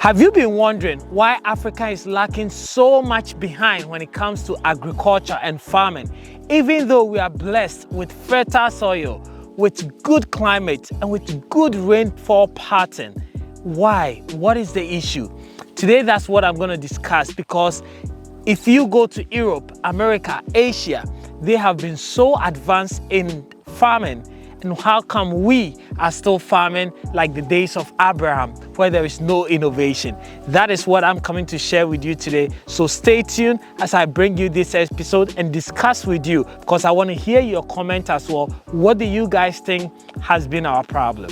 Have you been wondering why Africa is lacking so much behind when it comes to agriculture and farming, even though we are blessed with fertile soil, with good climate, and with good rainfall pattern? Why? What is the issue? Today, that's what I'm going to discuss, because if you go to Europe, America, Asia, they have been so advanced in farming. And how come we are still farming like the days of Abraham, where there is no innovation? That is what I'm coming to share with you today. So stay tuned as I bring you this episode and discuss with you, because I want to hear your comment as well. What do you guys think has been our problem?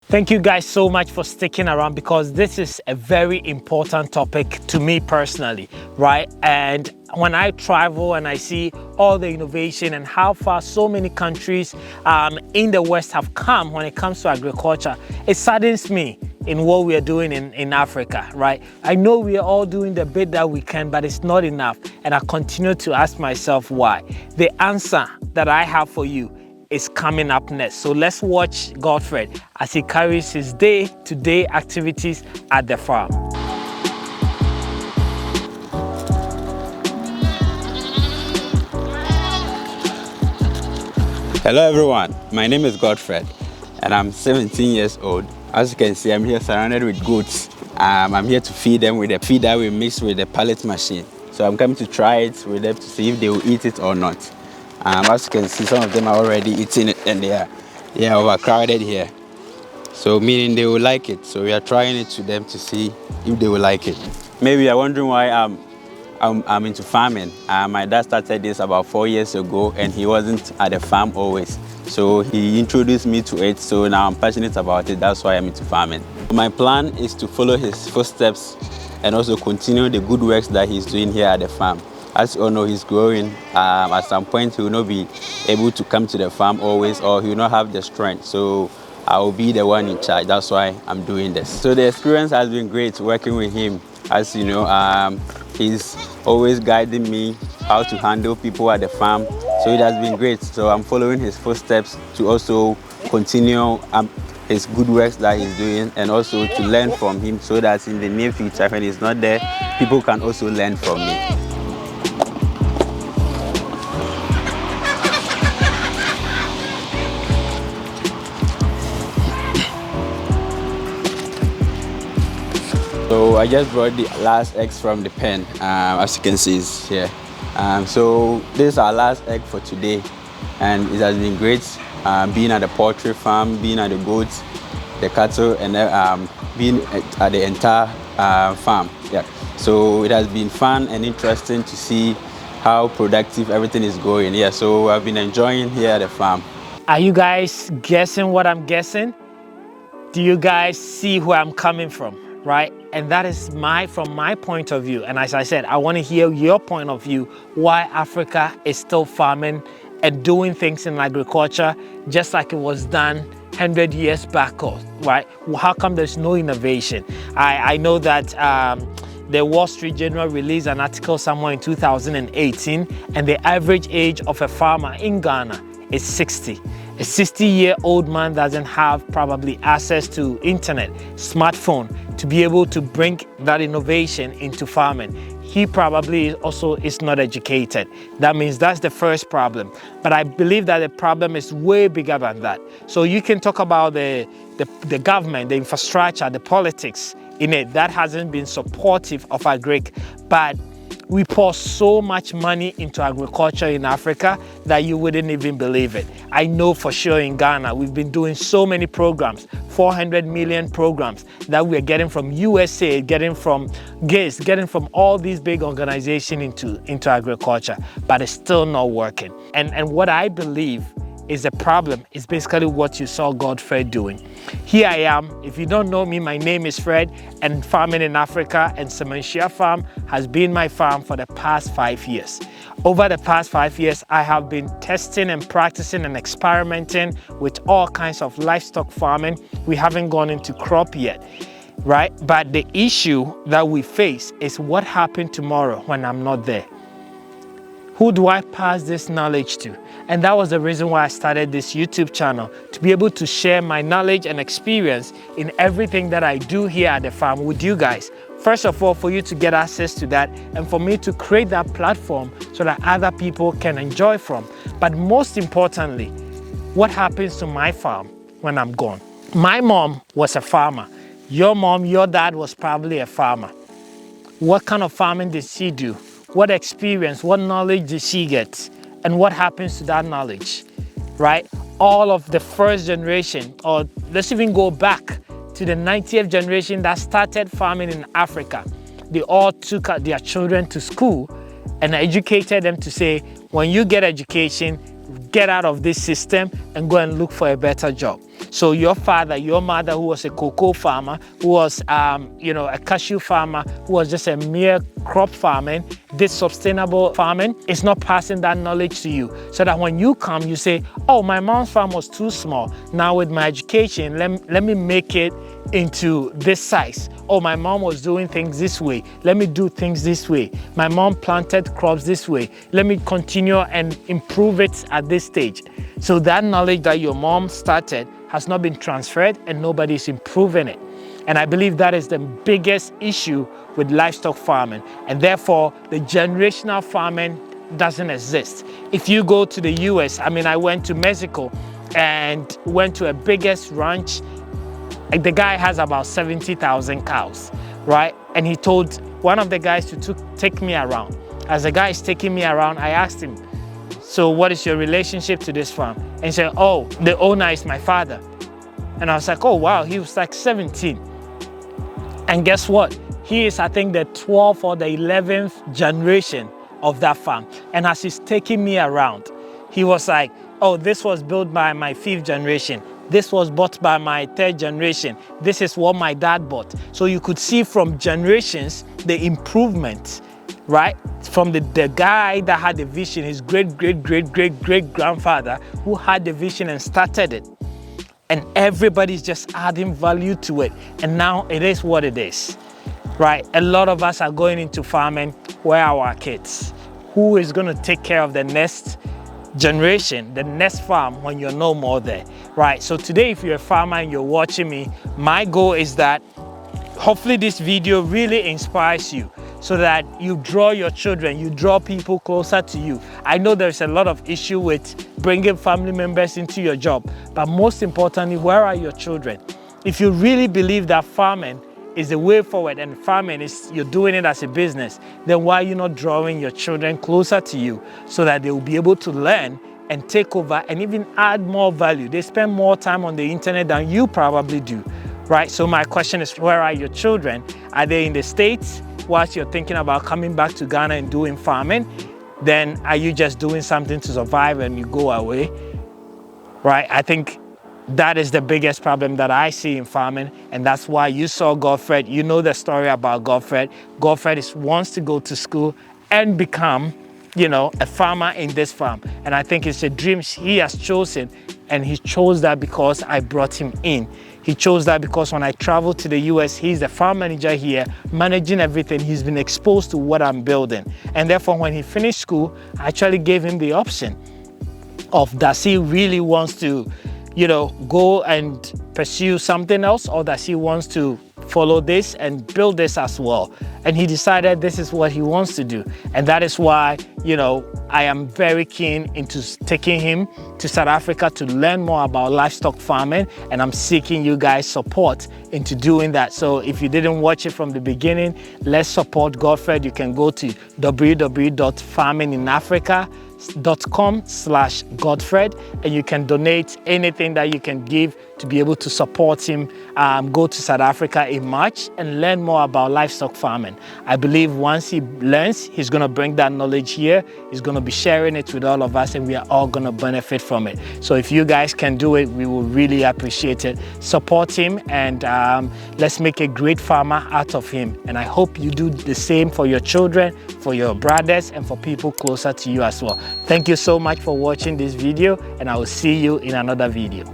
Thank you guys so much for sticking around, because this is a very important topic to me personally, right? And when I travel and I see all the innovation and how far so many countries in the West have come when it comes to agriculture, it saddens me in what we are doing in Africa, right? I know we are all doing the bit that we can, but it's not enough. And I continue to ask myself why. The answer that I have for you is coming up next. So let's watch Godfred as he carries his day-to-day activities at the farm. Hello everyone, my name is Godfred and I'm 17 years old. As you can see, I'm here surrounded with goats. I'm here to feed them with a feed that we mix with the pallet machine. So I'm coming to try it with them to see if they will eat it or not. As you can see, some of them are already eating it and they are overcrowded here. So meaning they will like it. So we are trying it to them to see if they will like it. Maybe you're wondering why I'm into farming. My dad started this about 4 years ago and he wasn't at the farm always. So he introduced me to it. So now I'm passionate about it. That's why I'm into farming. My plan is to follow his footsteps and also continue the good works that he's doing here at the farm. As you all know, he's growing. At some point, he will not be able to come to the farm always, or he will not have the strength. So I will be the one in charge. That's why I'm doing this. So the experience has been great working with him. As you know, he's always guiding me how to handle people at the farm. So it has been great. So I'm following his footsteps to also continue his good works that he's doing, and also to learn from him, so that in the near future, when he's not there, people can also learn from me. So I just brought the last eggs from the pen, as you can see is here. So this is our last egg for today, and it has been great being at the poultry farm, being at the goats, the cattle, and being at the entire farm. Yeah. So it has been fun and interesting to see how productive everything is going. Yeah. So I've been enjoying here at the farm. Are you guys guessing what I'm guessing? Do you guys see where I'm coming from? Right? And that is from my point of view. And as I said, I want to hear your point of view, why Africa is still farming and doing things in agriculture just like it was done 100 years back, right? How come there's no innovation? I know that the Wall Street Journal released an article somewhere in 2018, and the average age of a farmer in Ghana is 60. A 60-year-old man doesn't have probably access to internet, smartphone, to be able to bring that innovation into farming. He probably also is not educated. That means that's the first problem. But I believe that the problem is way bigger than that. So you can talk about the government, the infrastructure, the politics in it. That hasn't been supportive of agric, but we pour so much money into agriculture in Africa that you wouldn't even believe it. I know for sure in Ghana, we've been doing so many programs, 400 million programs that we're getting from USA, getting from Gates, getting from all these big organizations into agriculture, but it's still not working. And what I believe is a problem is basically what you saw Godfred doing. Here I am. If you don't know me, my name is Fred, and farming in Africa and Sementia Farm has been my farm for the past 5 years. Over the past 5 years, I have been testing and practicing and experimenting with all kinds of livestock farming. We haven't gone into crop yet, right? But the issue that we face is what happens tomorrow when I'm not there. Who do I pass this knowledge to? And that was the reason why I started this YouTube channel, to be able to share my knowledge and experience in everything that I do here at the farm with you guys. First of all, for you to get access to that and for me to create that platform so that other people can enjoy from. But most importantly, what happens to my farm when I'm gone? My mom was a farmer. Your mom, your dad was probably a farmer. What kind of farming did she do? What experience, what knowledge did she get? And what happens to that knowledge, right? All of the first generation, or let's even go back to the 90th generation that started farming in Africa. They all took their children to school and educated them to say, when you get education, get out of this system and go and look for a better job. So your father, your mother, who was a cocoa farmer, who was, a cashew farmer, who was just a mere crop farming, this sustainable farming is not passing that knowledge to you. So that when you come, you say, oh, my mom's farm was too small. Now with my education, let me make it into this size. Oh, my mom was doing things this way. Let me do things this way. My mom planted crops this way. Let me continue and improve it at this stage. So that knowledge that your mom started has not been transferred and nobody's improving it. And I believe that is the biggest issue with livestock farming. And therefore, the generational farming doesn't exist. If you go to the US, I went to Mexico and went to a biggest ranch. The guy has about 70,000 cows, right? And he told one of the guys to take me around. As the guy is taking me around, I asked him, so what is your relationship to this farm? And he said, oh, the owner is my father. And I was like, oh, wow, he was like 17. And guess what? He is, I think, the 12th or the 11th generation of that farm. And as he's taking me around, he was like, oh, this was built by my 5th generation. This was bought by my 3rd generation. This is what my dad bought. So you could see from generations, the improvement, right? From the guy that had the vision, his great-great-great-great-great-grandfather who had the vision and started it. And everybody's just adding value to it. And now it is what it is, right? A lot of us are going into farming. Where are our kids? Who is going to take care of the next generation, the next farm when you're no more there, right? So today, if you're a farmer and you're watching me, my goal is that hopefully this video really inspires you so that you draw your children, you draw people closer to you. I know there's a lot of issue with bringing family members into your job, but most importantly, where are your children? If you really believe that farming is the way forward and farming is, you're doing it as a business, then why are you not drawing your children closer to you so that they will be able to learn and take over and even add more value? They spend more time on the internet than you probably do, right? So my question is, where are your children? Are they in the States? Whilst you're thinking about coming back to Ghana and doing farming, then are you just doing something to survive and you go away, right? I think that is the biggest problem that I see in farming, and that's why you saw Godfred. You know the story about Godfred. Godfred wants to go to school and become, a farmer in this farm. And I think it's a dream he has chosen, and he chose that because I brought him in. He chose that because when I traveled to the US, he's the farm manager here, managing everything. He's been exposed to what I'm building. And therefore, when he finished school, I actually gave him the option of, does he really wants to go and pursue something else, or does he wants to follow this and build this as well? And he decided this is what he wants to do. And that is why, I am very keen into taking him to South Africa to learn more about livestock farming. And I'm seeking you guys' support into doing that. So if you didn't watch it from the beginning, let's support Godfred. You can go to www.farminginafrica.com/Godfred, and you can donate anything that you can give to be able to support him go to South Africa in March and learn more about livestock farming. I believe once he learns, he's going to bring that knowledge here. He's going to be sharing it with all of us, and we are all going to benefit from it. So if you guys can do it, we will really appreciate it. Support him, and let's make a great farmer out of him. And I hope you do the same for your children, for your brothers, and for people closer to you as well. Thank you so much for watching this video, and I will see you in another video.